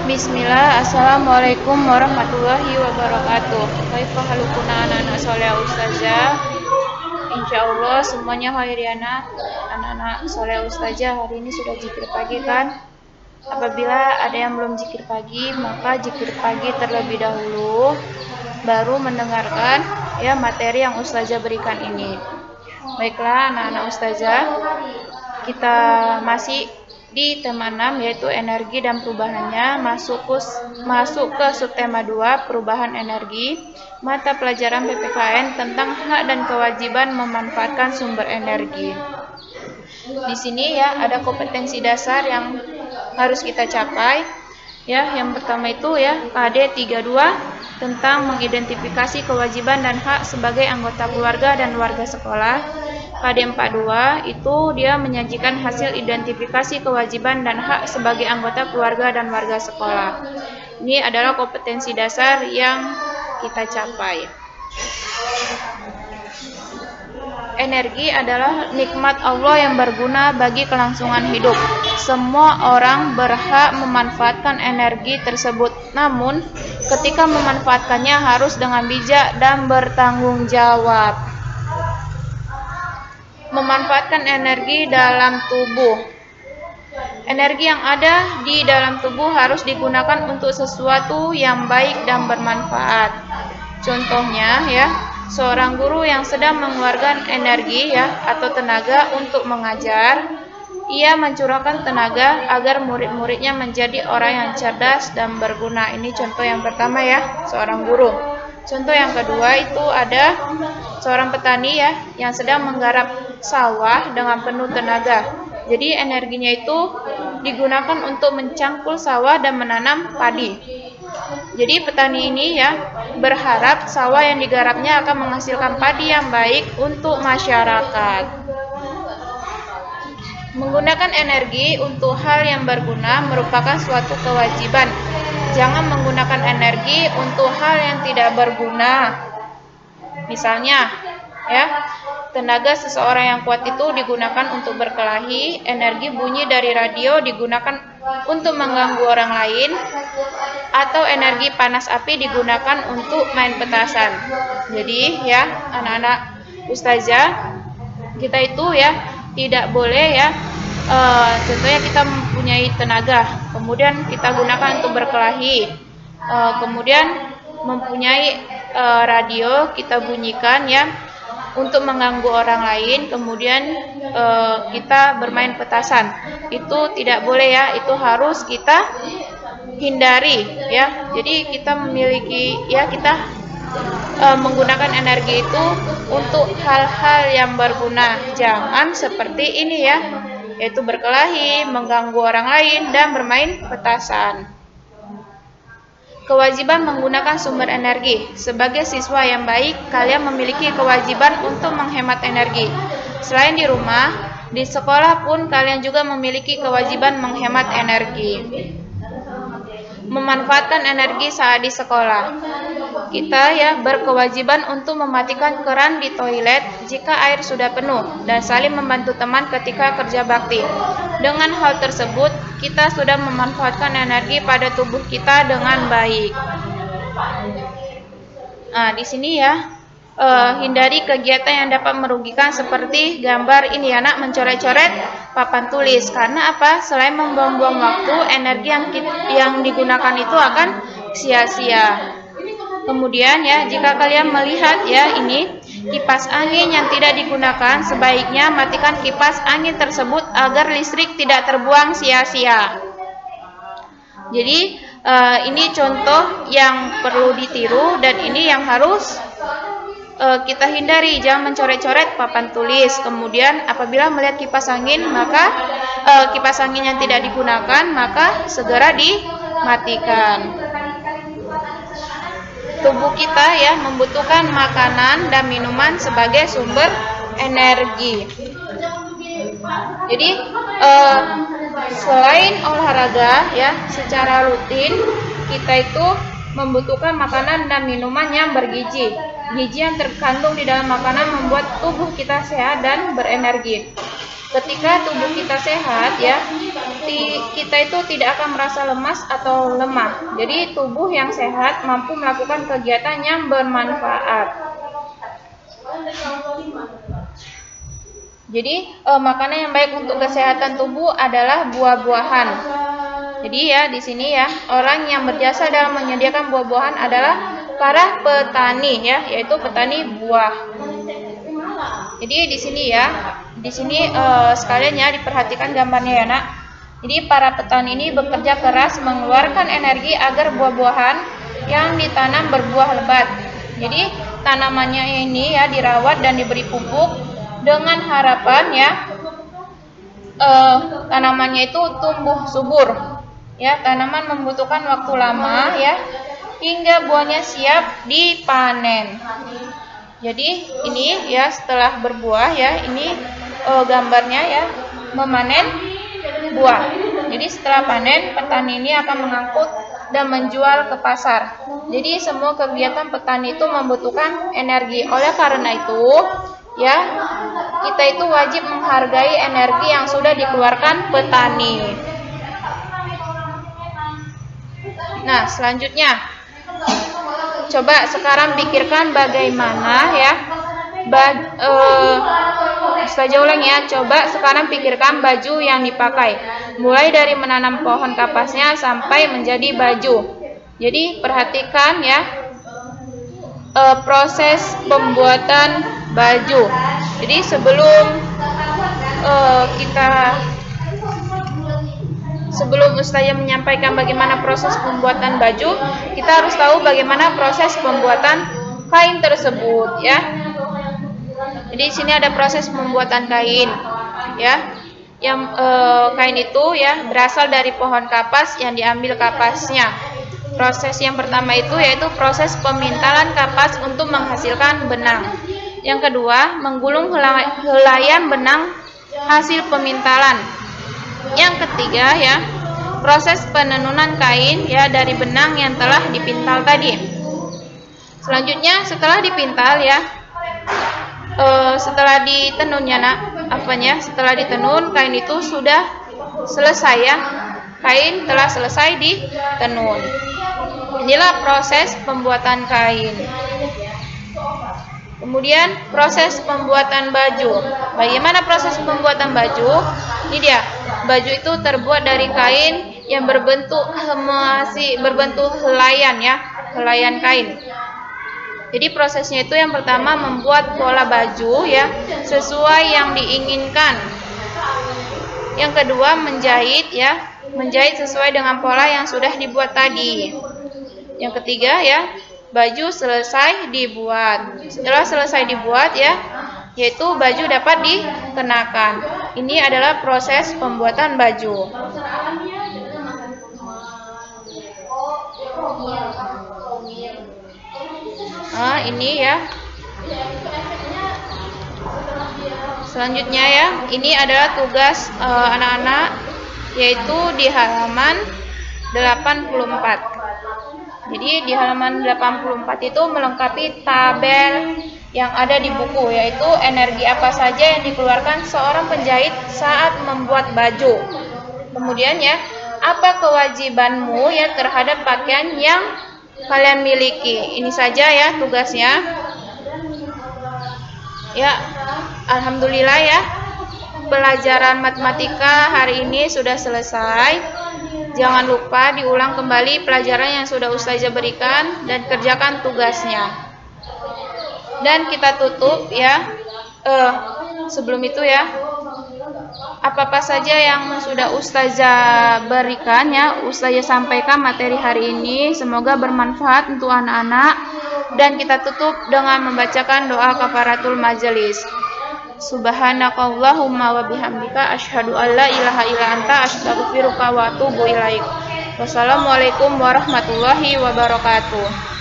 Bismillah, Assalamualaikum warahmatullahi wabarakatuh. Kaifa halukuna anak-anak soleh ustazah. Insyaallah semuanya khairiana. Anak-anak soleh ustazah hari ini sudah zikir pagi kan? Apabila ada yang belum zikir pagi, maka zikir pagi terlebih dahulu, baru mendengarkan ya materi yang ustazah berikan ini. Baiklah anak-anak ustazah, kita masih di tema 6 yaitu energi dan perubahannya, masuk ke subtema 2 perubahan energi, mata pelajaran PPKN tentang hak dan kewajiban memanfaatkan sumber energi. Di sini ya ada kompetensi dasar yang harus kita capai. Ya, yang pertama itu ya KD 32 tentang mengidentifikasi kewajiban dan hak sebagai anggota keluarga dan warga sekolah. KD 42 itu dia menyajikan hasil identifikasi kewajiban dan hak sebagai anggota keluarga dan warga sekolah. Ini adalah kompetensi dasar yang kita capai. Energi adalah nikmat Allah yang berguna bagi kelangsungan hidup. Semua orang berhak memanfaatkan energi tersebut. Namun, ketika memanfaatkannya harus dengan bijak dan bertanggung jawab. Memanfaatkan energi dalam tubuh. Energi yang ada di dalam tubuh harus digunakan untuk sesuatu yang baik dan bermanfaat. Contohnya ya, seorang guru yang sedang mengeluarkan energi ya atau tenaga untuk mengajar, ia mencurahkan tenaga agar murid-muridnya menjadi orang yang cerdas dan berguna. Ini contoh yang pertama ya, seorang guru. Contoh yang kedua itu ada seorang petani ya yang sedang menggarap sawah dengan penuh tenaga. Jadi energinya itu digunakan untuk mencangkul sawah dan menanam padi. Jadi petani ini ya berharap sawah yang digarapnya akan menghasilkan padi yang baik untuk masyarakat. Menggunakan energi untuk hal yang berguna merupakan suatu kewajiban. Jangan menggunakan energi untuk hal yang tidak berguna. Misalnya, ya, tenaga seseorang yang kuat itu digunakan untuk berkelahi, energi bunyi dari radio digunakan untuk mengganggu orang lain, atau energi panas api digunakan untuk main petasan. Jadi, ya, anak-anak ustazah, kita itu ya tidak boleh ya. Contohnya kita mempunyai tenaga, kemudian kita gunakan untuk berkelahi, kemudian mempunyai radio kita bunyikan ya untuk mengganggu orang lain, kemudian kita bermain petasan. Itu tidak boleh ya, itu harus kita hindari ya. Jadi kita memiliki ya kita menggunakan energi itu untuk hal-hal yang berguna. Jangan seperti ini ya, yaitu berkelahi, mengganggu orang lain, dan bermain petasan. Kewajiban menggunakan sumber energi. Sebagai siswa yang baik, kalian memiliki kewajiban untuk menghemat energi. Selain di rumah, di sekolah pun kalian juga memiliki kewajiban menghemat energi. Memanfaatkan energi saat di sekolah. Kita ya berkewajiban untuk mematikan keran di toilet jika air sudah penuh dan saling membantu teman ketika kerja bakti. Dengan hal tersebut, kita sudah memanfaatkan energi pada tubuh kita dengan baik. Nah, di sini ya hindari kegiatan yang dapat merugikan seperti gambar ini ya nak, mencoret-coret papan tulis. Karena apa? Selain membuang-buang waktu, energi yang digunakan itu akan sia-sia. Kemudian ya, jika kalian melihat ya ini kipas angin yang tidak digunakan, sebaiknya matikan kipas angin tersebut agar listrik tidak terbuang sia-sia. Jadi ini contoh yang perlu ditiru dan ini yang harus kita hindari. Jangan mencoret-coret papan tulis. Kemudian apabila melihat kipas angin, maka kipas angin yang tidak digunakan maka segera dimatikan. Tubuh kita ya membutuhkan makanan dan minuman sebagai sumber energi. Jadi selain olahraga ya secara rutin, kita itu membutuhkan makanan dan minuman yang bergizi. Gizi yang terkandung di dalam makanan membuat tubuh kita sehat dan berenergi. Ketika tubuh kita sehat ya, kita itu tidak akan merasa lemas atau lemah. Jadi tubuh yang sehat mampu melakukan kegiatan yang bermanfaat. Jadi makanan yang baik untuk kesehatan tubuh adalah buah-buahan. Jadi ya di sini ya, orang yang berjasa dalam menyediakan buah-buahan adalah para petani ya, yaitu petani buah. Jadi di sini ya, sekalian ya diperhatikan gambarnya ya nak. Jadi para petani ini bekerja keras mengeluarkan energi agar buah-buahan yang ditanam berbuah lebat. Jadi tanamannya ini ya dirawat dan diberi pupuk dengan harapan ya tanamannya itu tumbuh subur. Ya, tanaman membutuhkan waktu lama ya hingga buahnya siap dipanen. Jadi ini ya setelah berbuah ya, ini gambarnya ya memanen buah. Jadi setelah panen, petani ini akan mengangkut dan menjual ke pasar. Jadi semua kegiatan petani itu membutuhkan energi. Oleh karena itu, ya kita itu wajib menghargai energi yang sudah dikeluarkan petani. Nah, selanjutnya coba sekarang pikirkan bagaimana ya Ustazah ulang ya, coba sekarang pikirkan baju yang dipakai, mulai dari menanam pohon kapasnya sampai menjadi baju. Jadi perhatikan ya proses pembuatan baju. Jadi sebelum Ustazah menyampaikan bagaimana proses pembuatan baju, kita harus tahu bagaimana proses pembuatan kain tersebut ya. Jadi di sini ada proses pembuatan kain ya. Yang kain itu ya berasal dari pohon kapas yang diambil kapasnya. Proses yang pertama itu yaitu proses pemintalan kapas untuk menghasilkan benang. Yang kedua, menggulung helaian benang hasil pemintalan. Yang ketiga ya, proses penenunan kain ya dari benang yang telah dipintal tadi. Selanjutnya setelah dipintal ya, setelah ditenunnya nak, setelah ditenun kain itu sudah selesai ya, kain telah selesai ditenun. Inilah proses pembuatan kain. Kemudian proses pembuatan baju. Bagaimana proses pembuatan baju? Ini dia. Baju itu terbuat dari kain yang berbentuk helaian ya, helaian kain. Jadi prosesnya itu yang pertama membuat pola baju ya sesuai yang diinginkan. Yang kedua menjahit ya, menjahit sesuai dengan pola yang sudah dibuat tadi. Yang ketiga ya, baju selesai dibuat. Setelah selesai dibuat ya, yaitu baju dapat dikenakan. Ini adalah proses pembuatan baju. Nah, ini ya. Selanjutnya ya, ini adalah tugas anak-anak, yaitu di halaman 84. Jadi di halaman 84 itu melengkapi tabel yang ada di buku, yaitu energi apa saja yang dikeluarkan seorang penjahit saat membuat baju. Kemudian ya, apa kewajibanmu ya terhadap pakaian yang kalian miliki. Ini saja ya tugasnya. Ya, alhamdulillah ya. Pelajaran matematika hari ini sudah selesai. Jangan lupa diulang kembali pelajaran yang sudah Ustazah berikan dan kerjakan tugasnya. Dan kita tutup ya. Sebelum itu ya, apa-apa saja yang sudah Ustazah berikan ya, Ustazah sampaikan materi hari ini, semoga bermanfaat untuk anak-anak. Dan kita tutup dengan membacakan doa kafaratul majelis. Subhanakallahumma wa bihamdika asyhadu an la ilaha illa anta astaghfiruka wa atubu ilaik. Wassalamualaikum warahmatullahi wabarakatuh.